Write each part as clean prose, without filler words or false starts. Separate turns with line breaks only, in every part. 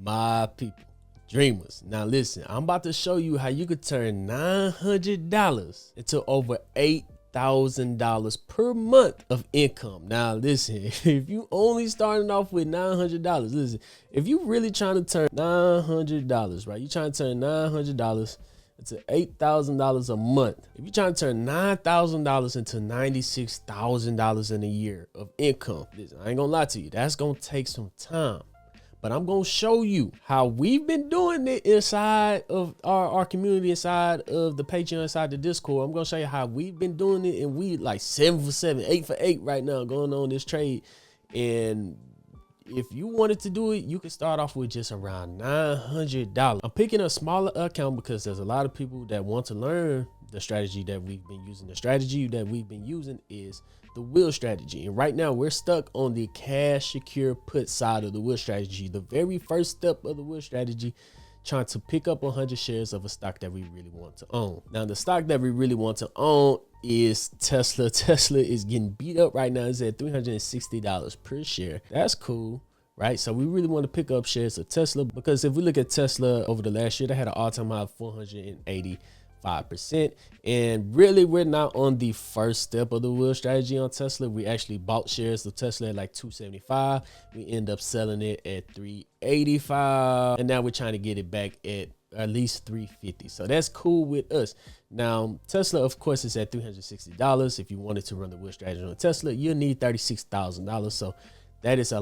My people, dreamers. Now listen, I'm about to show you how you could turn $900 into over $8,000 per month of income. Now listen, if you only starting off with $900, listen, if you really trying to turn $900, right? You trying to turn $900 into $8,000 a month. If you're trying to turn $9,000 into $96,000 in a year of income, listen, I ain't gonna lie to you, that's gonna take some time. But I'm going to show you how we've been doing it inside of our community, inside of the Patreon, inside the Discord. I'm going to show you how we've been doing it. And we like 7 for 7, 8 for 8 right now going on this trade. And if you wanted to do it, you can start off with just around $900. I'm picking a smaller account because there's a lot of people that want to learn the strategy that we've been using. The strategy that we've been using is the wheel strategy. And right now we're stuck on the cash secure put side of the wheel strategy. The very first step of the wheel strategy, trying to pick up 100 shares of a stock that we really want to own. Now the stock that we really want to own is Tesla. Tesla is getting beat up right now. It's at $360 per share. That's cool, right? So we really want to pick up shares of Tesla, because if we look at Tesla over the last year, they had an all-time high of 485%. And really, we're not on the first step of the wheel strategy on Tesla. We actually bought shares of Tesla at like 275. We end up selling it at 385, and now we're trying to get it back at least 350. So that's cool with us. Now Tesla, of course, is at $360. If you wanted to run the wheel strategy on Tesla, you'll need $36,000. So that is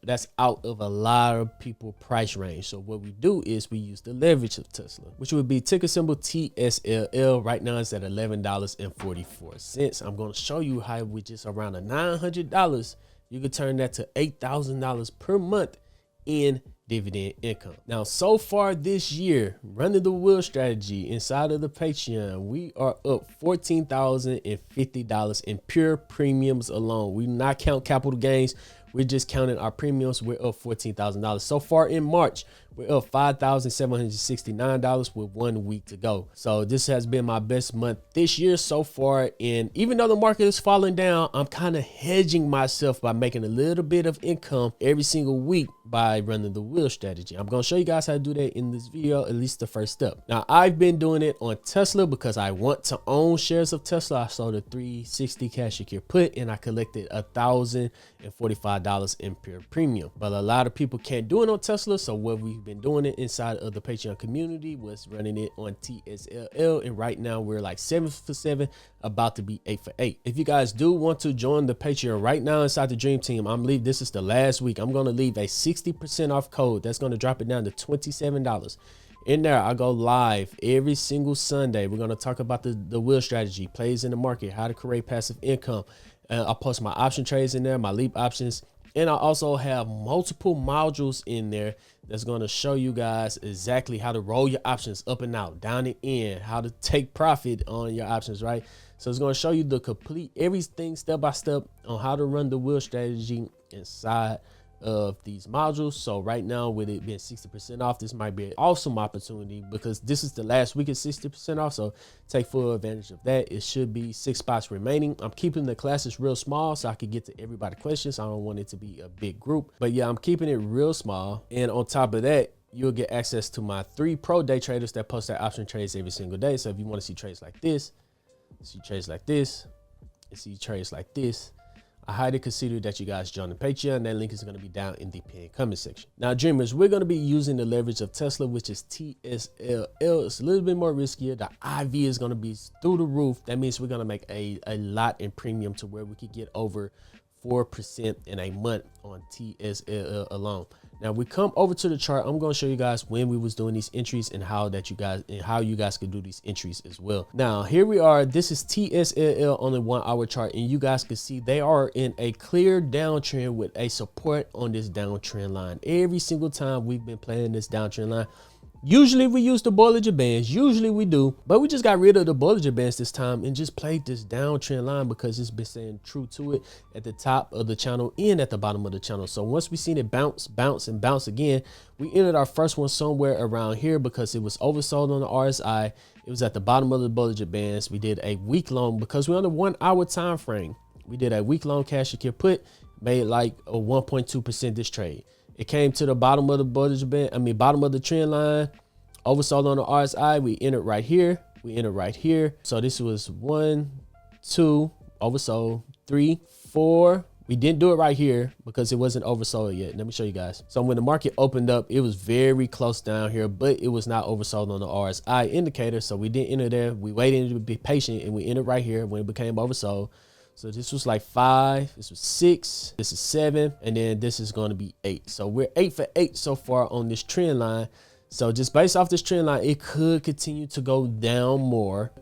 that's out of a lot of people price range. So what we do is we use the leverage of Tesla, which would be ticker symbol TSLL. Right now it's at $11.44. I'm going to show you how with just around $900, you could turn that to $8,000 per month in dividend income. Now, so far this year, running the wheel strategy inside of the Patreon, we are up $14,050 in pure premiums alone. We do not count capital gains. We're just counting our premiums. We're up $14,000. So far in March, we're up $5,769 with 1 week to go. So this has been my best month this year so far. And even though the market is falling down, I'm kind of hedging myself by making a little bit of income every single week by running the wheel strategy. I'm going to show you guys how to do that in this video, at least the first step. Now, I've been doing it on Tesla because I want to own shares of Tesla. I sold a 360 cash secure put and I collected $1,045 in pure premium. But a lot of people can't do it on Tesla. So what we've been doing it inside of the Patreon community was running it on TSLL. And right now we're like 7 for 7, about to be 8 for 8. If you guys do want to join the Patreon right now inside the Dream Team, this is the last week. I'm going to leave a 60% off code. That's going to drop it down to $27. In there, I go live every single Sunday. We're going to talk about the wheel strategy, plays in the market, how to create passive income. I'll post my option trades in there, my leap options. And I also have multiple modules in there that's going to show you guys exactly how to roll your options up and out, down and in, how to take profit on your options, right? So it's going to show you the complete everything step by step on how to run the wheel strategy inside of these modules. So right now, with it being 60% off, this might be an awesome opportunity because this is the last week of 60% off. So take full advantage of that. It should be 6 spots remaining. I'm keeping the classes real small so I can get to everybody's questions. I don't want it to be a big group, but yeah, I'm keeping it real small. And on top of that, you'll get access to my 3 pro day traders that post their option trades every single day. So if you want to see trades like this, see trades like this, and see trades like this, I highly consider that you guys join the Patreon. That link is going to be down in the pinned comment section. Now, dreamers, we're going to be using the leverage of Tesla, which is TSLL. It's a little bit more riskier. The IV is going to be through the roof. That means we're going to make a lot in premium to where we could get over 4% in a month on TSLL alone. Now we come over to the chart. I'm going to show you guys when we was doing these entries and how you guys could do these entries as well. Now here we are. This is TSLL on the 1 hour chart, and you guys can see they are in a clear downtrend with a support on this downtrend line. Every single time we've been playing this downtrend line, usually we use the Bollinger Bands, usually we do, but we just got rid of the Bollinger Bands this time and just played this downtrend line because it's been staying true to it at the top of the channel and at the bottom of the channel. So once we seen it bounce and bounce again, we entered our first one somewhere around here because it was oversold on the RSI. It was at the bottom of the Bollinger Bands. We did a week long because we're on the 1 hour time frame. We did a week long cash secure put, made like a 1.2% this trade. It came to the bottom of the Bollinger Band, bottom of the trend line, oversold on the RSI. We entered right here. We entered right here. So this was 1, 2, oversold, 3, 4. We didn't do it right here because it wasn't oversold yet. Let me show you guys. So when the market opened up, it was very close down here, but it was not oversold on the RSI indicator. So we didn't enter there. We waited to be patient and we entered right here when it became oversold. So this was like 5, this was 6, this is 7, and then this is going to be 8. So we're 8 for 8 so far on this trend line. So just based off this trend line, it could continue to go down more,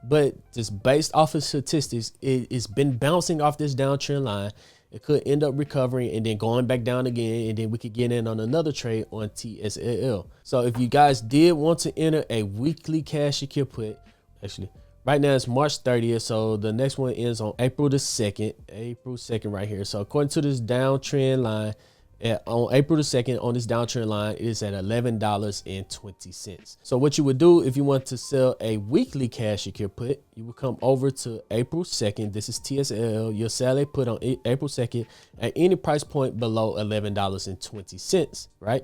but just based off of statistics, it's been bouncing off this downtrend line. It could end up recovering and then going back down again, and then we could get in on another trade on TSLL. So if you guys did want to enter a weekly cash secure put, actually right now it's March 30th, so the next one ends on April the 2nd, right here. So according to this downtrend line, on April the 2nd, on this downtrend line, it is at $11.20. So what you would do if you want to sell a weekly cash secure put, you would come over to April 2nd. This is TSLL. You'll sell a put on April 2nd at any price point below $11.20, right?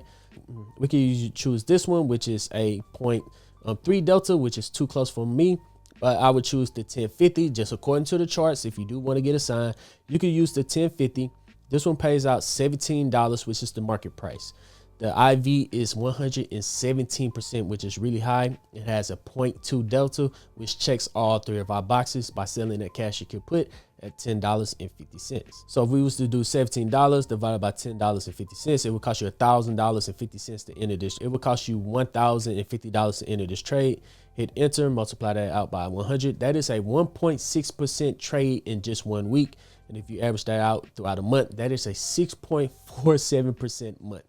We can choose this one, which is a 0.3 delta, which is too close for me. But I would choose the 1050 just according to the charts. If you do want to get a sign, you can use the 1050. This one pays out $17, which is the market price. The IV is 117%, which is really high. It has a 0.2 delta, which checks all 3 of our boxes by selling a cash secure put at $10.50. So if we was to do $17 divided by $10.50, it would cost you $1,000.50 to enter this. It would cost you $1,050 to enter this trade. Hit enter, multiply that out by 100. That is a 1.6% trade in just 1 week. And if you average that out throughout a month, that is a 6.47% month.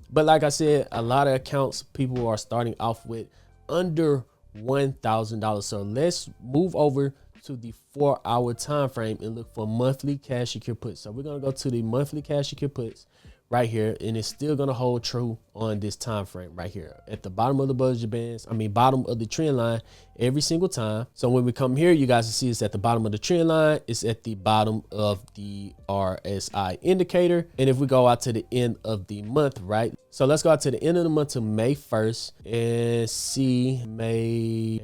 But like I said, a lot of accounts, people are starting off with under $1,000. So let's move over to the 4-hour time frame and look for monthly cash secure puts. So we're going to go to the monthly cash secure puts right here, and it's still going to hold true on this time frame right here at the bottom of the Bollinger Bands, bottom of the trend line every single time. So when we come here, you guys will see it's at the bottom of the trend line. It's at the bottom of the RSI indicator. And if we go out to the end of the month, right? So let's go out to the end of the month to May 1st and see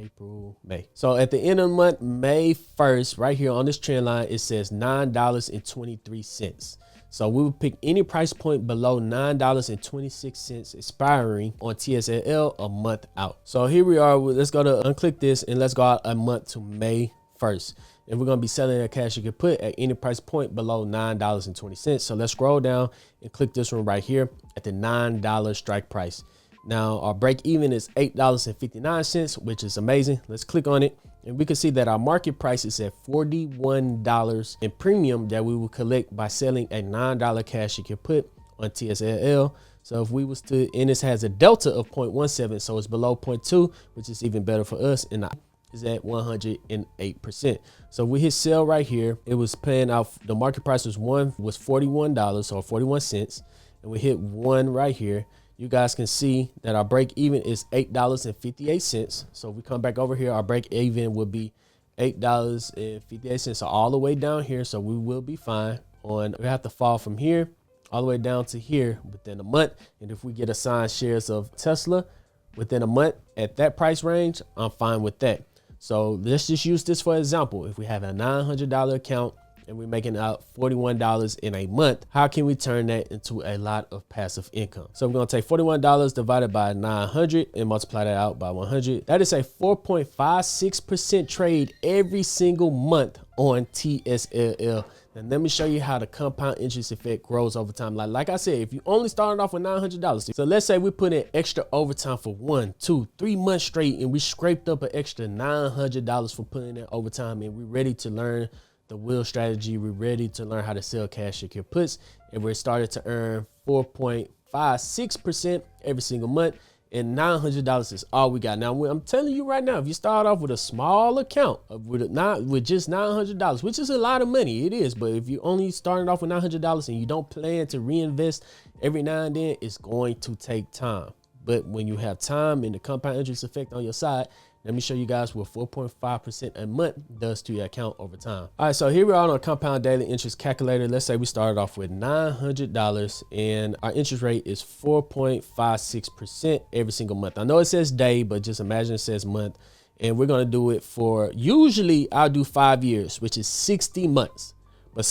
April, May. So at the end of the month, May 1st, right here on this trend line, it says $9.23. So we would pick any price point below $9.26 expiring on TSLL a month out. So here we are. Let's go to unclick this and let's go out a month to May 1st. And we're going to be selling a cash you can put at any price point below $9.20. So let's scroll down and click this one right here at the $9 strike price. Now our break even is $8.59, which is amazing. Let's click on it. And we can see that our market price is at $41 in premium that we will collect by selling a $9 cash you can put on TSLL. So if we was to, and this has a delta of 0.17, so it's below 0.2, which is even better for us, and is at 108%. So we hit sell right here. It was paying out, the market price was $41 or 41 cents, and we hit 1 right here. You guys can see that our break even is $8.58. So if we come back over here, our break even would be $8.58. So all the way down here. So we will be fine on, we have to fall from here all the way down to here within a month. And if we get assigned shares of Tesla within a month at that price range, I'm fine with that. So let's just use this for example. If we have a $900 account and we're making out $41 in a month, how can we turn that into a lot of passive income? So we're going to take $41 divided by 900 and multiply that out by 100. That is a 4.56% trade every single month on TSLL. And let me show you how the compound interest effect grows over time. Like I said, if you only started off with $900, so let's say we put in extra overtime for 1, 2, 3 months straight, and we scraped up an extra $900 for putting in overtime, and we're ready to learn the wheel strategy. We're ready to learn how to sell cash secure puts, and we're started to earn 4.56% every single month, and $900 is all we got. Now, I'm telling you right now, if you start off with a small account with just $900, which is a lot of money, it is, but if you only started off with $900 and you don't plan to reinvest every now and then, it's going to take time. But when you have time and the compound interest effect on your side, Let me show you guys what 4.5% a month does to your account over time. All right, so here we are on a compound daily interest calculator. Let's say we started off with $900 and our interest rate is 4.56% every single month. I know it says day, but just imagine it says month. And we're going to do it for, usually I'll do 5 years, which is 60 months. But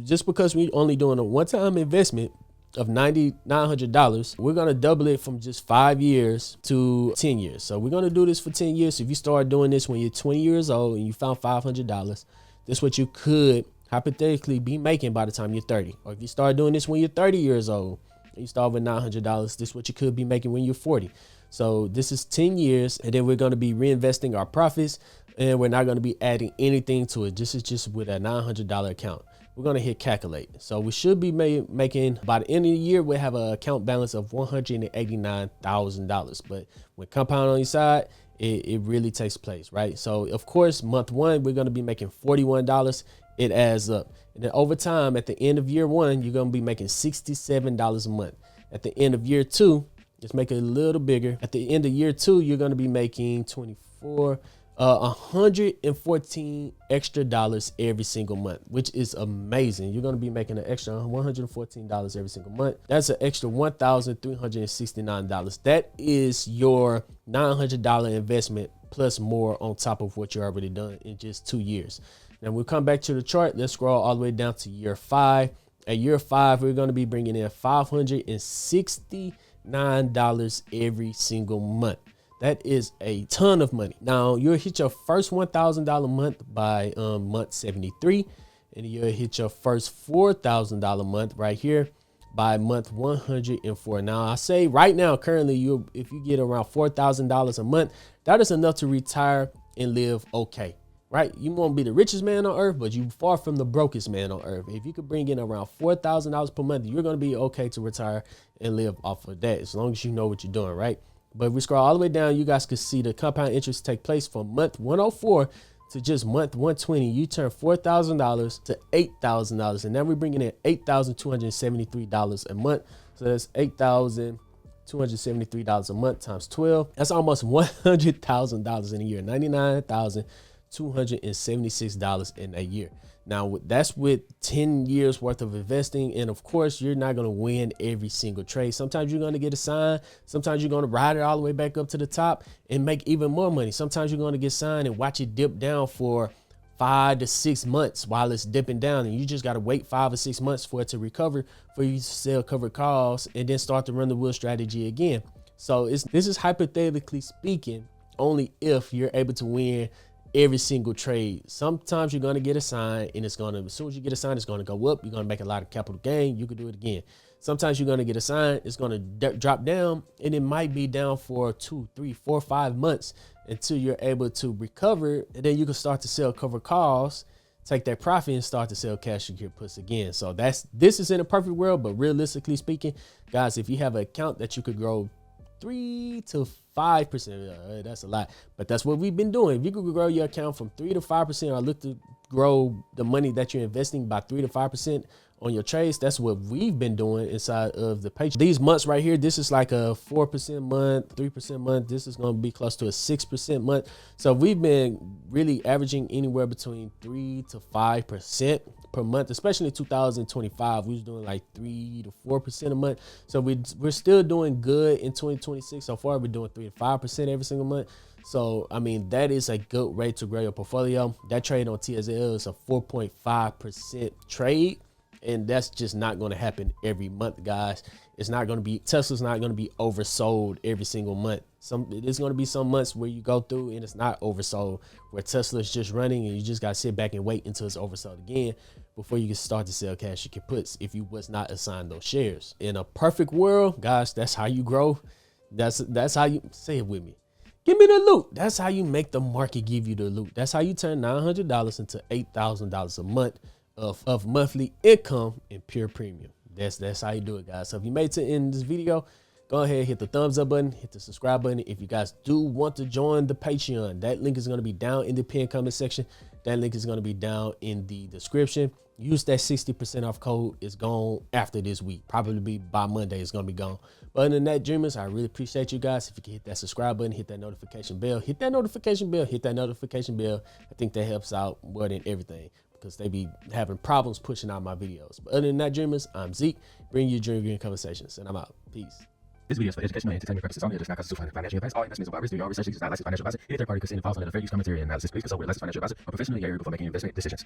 just because we're only doing a one-time investment of $900, we're going to double it from just 5 years to 10 years. So we're going to do this for 10 years. So if you start doing this when you're 20 years old and you found $500, this is what you could hypothetically be making by the time you're 30. Or if you start doing this when you're 30 years old and you start with $900, this is what you could be making when you're 40. So this is 10 years, and then we're going to be reinvesting our profits, and we're not going to be adding anything to it. This is just with a $900 account. We're going to hit calculate. So we should be making, by the end of the year, we'll have an account balance of $189,000. But when compound on your side, it really takes place, right? So of course, month one, we're going to be making $41. It adds up. And then over time, at the end of year one, you're going to be making $67 a month. At the end of year two, let's make it a little bigger. At the end of year two, you're going to be making $114 extra dollars every single month, which is amazing. You're going to be making an extra $114 every single month. That's an extra $1,369. That is your $900 investment plus more on top of what you already done in just 2 years. Now we'll come back to the chart. Let's scroll all the way down to year 5. At year 5, we're going to be bringing in $569 every single month. That is a ton of money. Now you'll hit your first $1,000 month by month 73, and you'll hit your first $4,000 month right here by month 104. Now I say right now, currently, if you get around $4,000 a month, that is enough to retire and live okay. Right? You won't be the richest man on earth, but you far from the brokest man on earth. If you could bring in around $4,000 per month, you're going to be okay to retire and live off of that, as long as you know what you're doing, right? But if we scroll all the way down, you guys can see the compound interest take place from month 104 to just month 120. You turn $4,000 to $8,000, and now we're bringing in $8,273 a month. So that's $8,273 a month times 12. That's almost $100,000 in a year. $99,276 in a year. Now that's with 10 years worth of investing. And of course, you're not going to win every single trade. Sometimes you're going to get a sign. Sometimes you're going to ride it all the way back up to the top and make even more money. Sometimes you're going to get signed and watch it dip down for 5 to 6 months while it's dipping down. And you just got to wait 5 or 6 months for it to recover, for you to sell covered calls and then start to run the wheel strategy again. So this is hypothetically speaking, only if you're able to win every single trade. Sometimes you're going to get a sign, and it's going to, as soon as you get a sign, it's going to go up. You're going to make a lot of capital gain. You could do it again. Sometimes you're going to get a sign, it's going to drop down, and it might be down for 2, 3, 4, 5 months until you're able to recover. And then you can start to sell covered calls, take that profit, and start to sell cash secure puts again. So this is in a perfect world, but realistically speaking, guys, if you have an account that you could grow 3 to 5%, that's a lot, but that's what we've been doing. If you could grow your account from 3 to 5%, or look to grow the money that you're investing by 3 to 5% on your trades, that's what we've been doing inside of the page. These months right here, this is like a 4% month, 3% month. This is going to be close to a 6% month. So we've been really averaging anywhere between 3 to 5% per month, especially in 2025. We was doing like 3 to 4% a month. So we're still doing good in 2026. So far, we're doing 3 to 5% every single month. So, I mean, that is a good rate to grow your portfolio. That trade on TSLL is a 4.5% trade. And that's just not going to happen every month, guys. It's not going to be, Tesla's not going to be oversold every single month. There's going to be some months where you go through and it's not oversold, where Tesla's just running and you just got to sit back and wait until it's oversold again before you can start to sell cash you puts if you was not assigned those shares. In a perfect world, guys, that's how you grow. That's how you, say it with me. Give me the loot. That's how you make the market give you the loot. That's how you turn $900 into $8,000 a month of monthly income in pure premium. That's how you do it, guys. So if you made it to the end of this video, go ahead, hit the thumbs up button, hit the subscribe button. If you guys do want to join the Patreon, that link is going to be down in the pinned comment section. That link is going to be down in the description. Use that 60% off code. It's gone after this week. Probably be by Monday. It's going to be gone. But other than that, dreamers, I really appreciate you guys. If you can hit that subscribe button, hit that notification bell, hit that notification bell, hit that notification bell. I think that helps out more than everything, because they be having problems pushing out my videos. But other than that, dreamers, I'm Zeke, bringing you Dream Green Conversations, and I'm out. Peace.
This video is for educational and entertainment purposes only. It does not constitute financial advice. All investments about risk. Do your own research. It is not licensed financial advisor. Any third party considered false and fair use commentary and analysis. Please consult with a licensed financial advisor or professional in your area before making investment decisions.